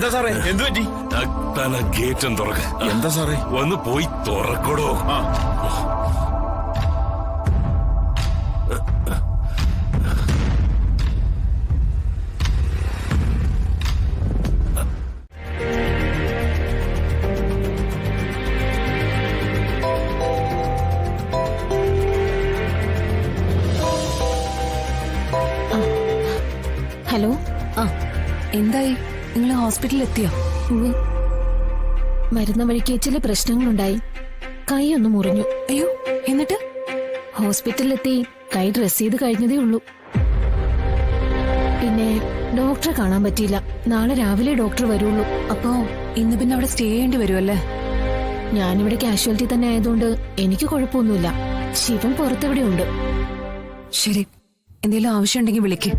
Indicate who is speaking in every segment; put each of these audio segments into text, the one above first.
Speaker 1: എന്താ സാറേ എന്ത് പറ്റി?
Speaker 2: ഗേറ്റും തുറക്ക.
Speaker 1: എന്താ സാറേ?
Speaker 2: ഒന്ന് പോയി തുറക്കടോ.
Speaker 3: ഹലോ.
Speaker 4: എന്തായി? നിങ്ങൾ ഹോസ്പിറ്റലിൽ എത്തിയോ?
Speaker 3: വരുന്ന വഴിക്ക് ചില പ്രശ്നങ്ങളുണ്ടായി. കൈ ഒന്ന് മുറിഞ്ഞു.
Speaker 4: അയ്യോ, എന്നിട്ട്?
Speaker 3: ഹോസ്പിറ്റലിലെത്തി കൈ ഡ്രസ് ചെയ്ത് കഴിഞ്ഞതേ ഉള്ളൂ. പിന്നെ ഡോക്ടറെ കാണാൻ പറ്റിയില്ല. നാളെ രാവിലെ ഡോക്ടർ വരുള്ളൂ.
Speaker 4: അപ്പോ ഇന്ന് പിന്നെ അവിടെ സ്റ്റേ ചെയ്യേണ്ടി വരുമല്ലേ?
Speaker 3: ഞാനിവിടെ കാഷ്വാലിറ്റി തന്നെ ആയതുകൊണ്ട് എനിക്ക് കുഴപ്പമൊന്നുമില്ല. ശിവൻ പുറത്തെവിടെ ഉണ്ട്.
Speaker 4: ശരി, എന്തെങ്കിലും ആവശ്യമുണ്ടെങ്കിൽ വിളിക്ക്.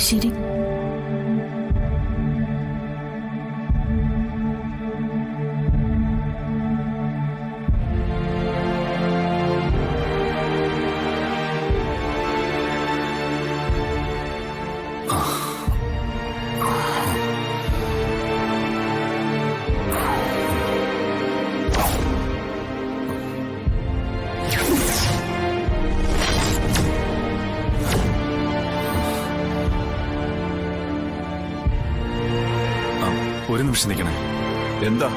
Speaker 3: ശരി.
Speaker 5: ഒരു നിമിഷം നിൽക്കണേ.
Speaker 1: എന്താ?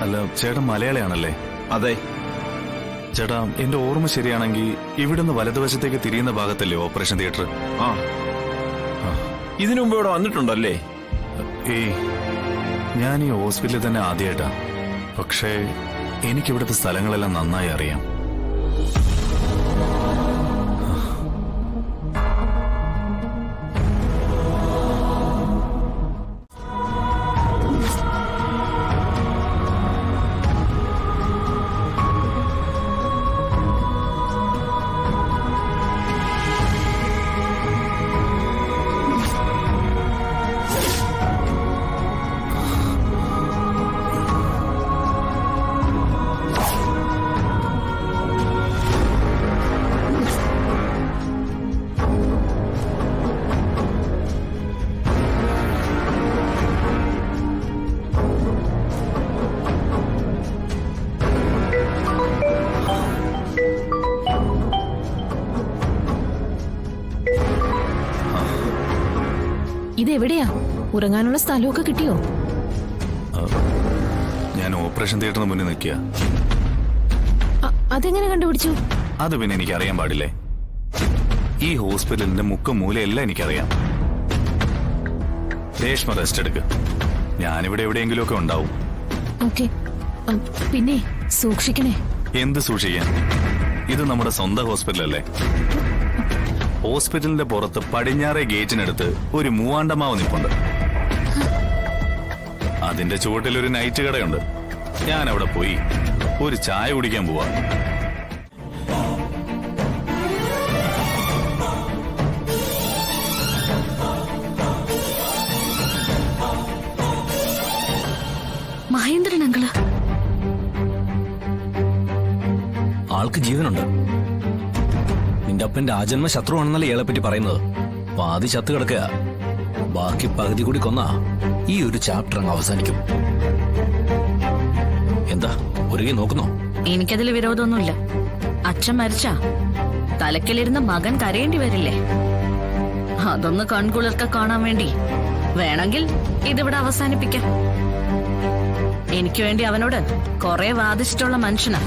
Speaker 5: അല്ല, ചേട്ടൻ മലയാളിയാണല്ലേ?
Speaker 1: അതെ.
Speaker 5: ചേട്ടാ, എന്റെ ഓർമ്മ ശരിയാണെങ്കിൽ ഇവിടുന്ന് വലതുവശത്തേക്ക് തിരിയുന്ന ഭാഗത്തല്ലേ ഓപ്പറേഷൻ തിയേറ്റർ?
Speaker 1: ഇതിനു മുമ്പ് ഇവിടെ വന്നിട്ടുണ്ടല്ലേ?
Speaker 5: ഏയ്, ഞാൻ ഈ ഹോസ്പിറ്റലിൽ തന്നെ ആദ്യമായിട്ടാ. പക്ഷേ എനിക്കിവിടുത്തെ സ്ഥലങ്ങളെല്ലാം നന്നായി അറിയാം.
Speaker 3: ഇതെവിടെയാ? ഉറങ്ങാനുള്ള സ്ഥലമൊക്കെ കിട്ടിയോ?
Speaker 5: ഞാൻ ഓപ്പറേഷൻ തിയേറ്ററിന് മുന്നിൽ നിൽക്കുക.
Speaker 3: അതെങ്ങനെ കണ്ടുപിടിച്ചു?
Speaker 5: അത് പിന്നെ എനിക്ക് അറിയാൻ പാടില്ലേ? ഈ ഹോസ്പിറ്റലിന്റെ മുക്കും മൂലയെല്ലാം എനിക്കറിയാം. രേഷ്മ റെസ്റ്റ് എടുക്ക്. ഞാനിവിടെ എവിടെയെങ്കിലും ഒക്കെ ഉണ്ടാവും.
Speaker 3: ഓക്കെ. പിന്നെ സൂക്ഷിക്കണേ.
Speaker 5: എന്ത് സൂക്ഷിക്കാൻ? ഇത് നമ്മുടെ സ്വന്തം ഹോസ്പിറ്റലല്ലേ? ഹോസ്പിറ്റലിന്റെ പുറത്ത് പടിഞ്ഞാറേ ഗേറ്റിനടുത്ത് ഒരു മൂവാണ്ടമാവ് നിൽപ്പുണ്ട്. അതിന്റെ ചുവട്ടിൽ ഒരു നൈറ്റ് കടയുണ്ട്. ഞാൻ അവിടെ പോയി ഒരു ചായ കുടിക്കാൻ പോവാ.
Speaker 6: മഹേന്ദ്രൻ അങ്കിള്
Speaker 7: ആൾക്ക് ജീവനുണ്ട്. നിന്റെ അപ്പൻ രാജന്മ ശത്രുവാണെന്നല്ലേ ഇയാളെ പറ്റി പറയുന്നത്. പാതി ചത്ത് കിടക്കുക. ബാക്കി പകുതി കൂടി കൊന്നാ ഈ ഒരു ചാപ്റ്റർ അങ്ങ് അവസാനിക്കും. എന്താ ഒരു കൈ നോക്കുന്നോ?
Speaker 6: എനിക്കതിൽ വിരോധമൊന്നുമില്ല. അച്ഛൻ മരിച്ചാ തലക്കിലിരുന്ന് മകൻ കരയേണ്ടി വരില്ലേ? അതൊന്ന് കൺകുളിർക്ക കാണാൻ വേണ്ടി വേണമെങ്കിൽ ഇതിവിടെ അവസാനിപ്പിക്കാം. എനിക്ക് വേണ്ടി അവനോട് കുറെ വാദിച്ചിട്ടുള്ള മനുഷ്യനാ.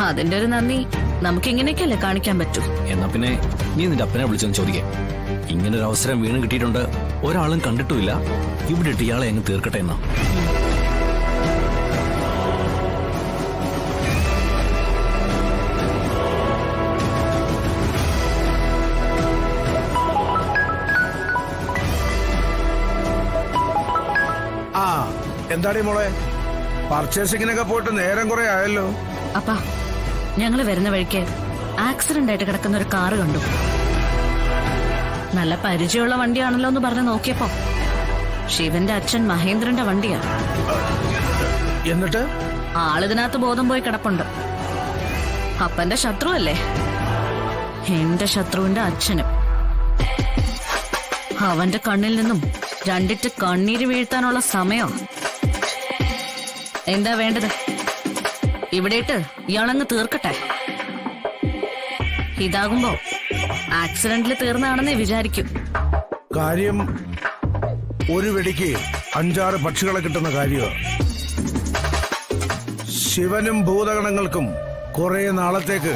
Speaker 6: അതിന്റെ ഒരു നന്ദി നമുക്കിങ്ങനെയൊക്കെയല്ലേ കാണിക്കാൻ പറ്റൂ.
Speaker 7: എന്നാ പിന്നെ നീ നിന്റെ അപ്പനെ വിളിച്ചൊന്ന് ചോദിക്കേ. ഇങ്ങനൊരു അവസരം വീണ് കിട്ടിയിട്ടുണ്ട്, ഒരാളും കണ്ടിട്ടുമില്ല. ഇവിടെ ഇട്ട് ഇയാളെ അങ്ങ് തീർക്കട്ടെ എന്നാ.
Speaker 8: എന്താടി മോളെ, പർച്ചേസിങ്ങിനൊക്കെ പോയിട്ട് നേരം കുറെ ആയല്ലോ.
Speaker 6: അപ്പാ, ഞങ്ങള് വരുന്ന വഴിക്ക് ആക്സിഡന്റ് ആയിട്ട് കിടക്കുന്ന ഒരു കാറ് കണ്ടു. നല്ല പരിചയമുള്ള വണ്ടിയാണല്ലോ എന്ന് പറഞ്ഞ് നോക്കിയപ്പോ ശിവന്റെ അച്ഛൻ മഹേന്ദ്രന്റെ വണ്ടിയാ.
Speaker 8: എന്നിട്ട്
Speaker 6: ആളിതിനകത്ത് ബോധം പോയി കിടപ്പുണ്ട്. അപ്പന്റെ ശത്രു അല്ലേ? എന്റെ ശത്രുവിന്റെ അച്ഛനും. അവന്റെ കണ്ണിൽ നിന്നും രണ്ടിട്ട് കണ്ണീര് വീഴ്ത്താനുള്ള സമയം. എന്താ വേണ്ടത്? ഇവിടെ ഇട്ട് ഇയാളങ്ങ് തീർക്കട്ടെ. ഇതാകുമ്പോ ആക്സിഡന്റിൽ തീർന്നാണെന്നേ വിചാരിക്കും.
Speaker 8: കാര്യം ഒരു വെടിക്ക് 5-6 പക്ഷികളെ കിട്ടുന്ന കാര്യമാണ്. ശിവനും ഭൂതഗണങ്ങൾക്കും കുറെ നാളത്തേക്ക്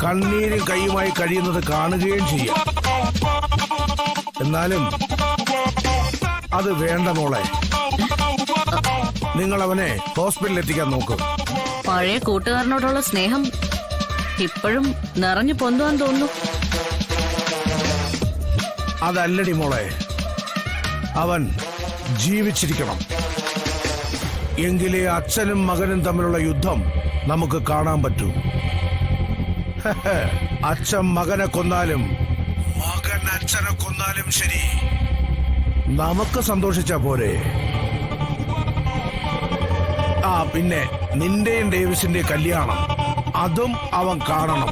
Speaker 8: കണ്ണീരും കൈയുമായി കഴിയുന്നത് കാണുകയും ചെയ്യാം. എന്നാലും അത് വേണ്ട മോളെ. നിങ്ങൾ അവനെ ഹോസ്പിറ്റലിൽ എത്തിക്കാൻ നോക്കും.
Speaker 6: പഴയ കൂട്ടുകാരനോടുള്ള സ്നേഹം ഇപ്പോഴും നിറഞ്ഞു പൊന്തുവാൻ തോന്നുന്നു.
Speaker 8: അതല്ലടി മോളെ, അവൻ ജീവിച്ചിരിക്കണം. എങ്കിലേ അച്ഛനും മകനും തമ്മിലുള്ള യുദ്ധം നമുക്ക് കാണാൻ പറ്റൂ. അച്ഛൻ മകനെ കൊന്നാലും മകൻ അച്ഛനെ കൊന്നാലും ശരി, നമുക്ക് സന്തോഷിച്ചാ പോരെ. പിന്നെ നിന്റെയും ഡേവിസിന്റെ കല്യാണം അതും അവൻ കാണണം.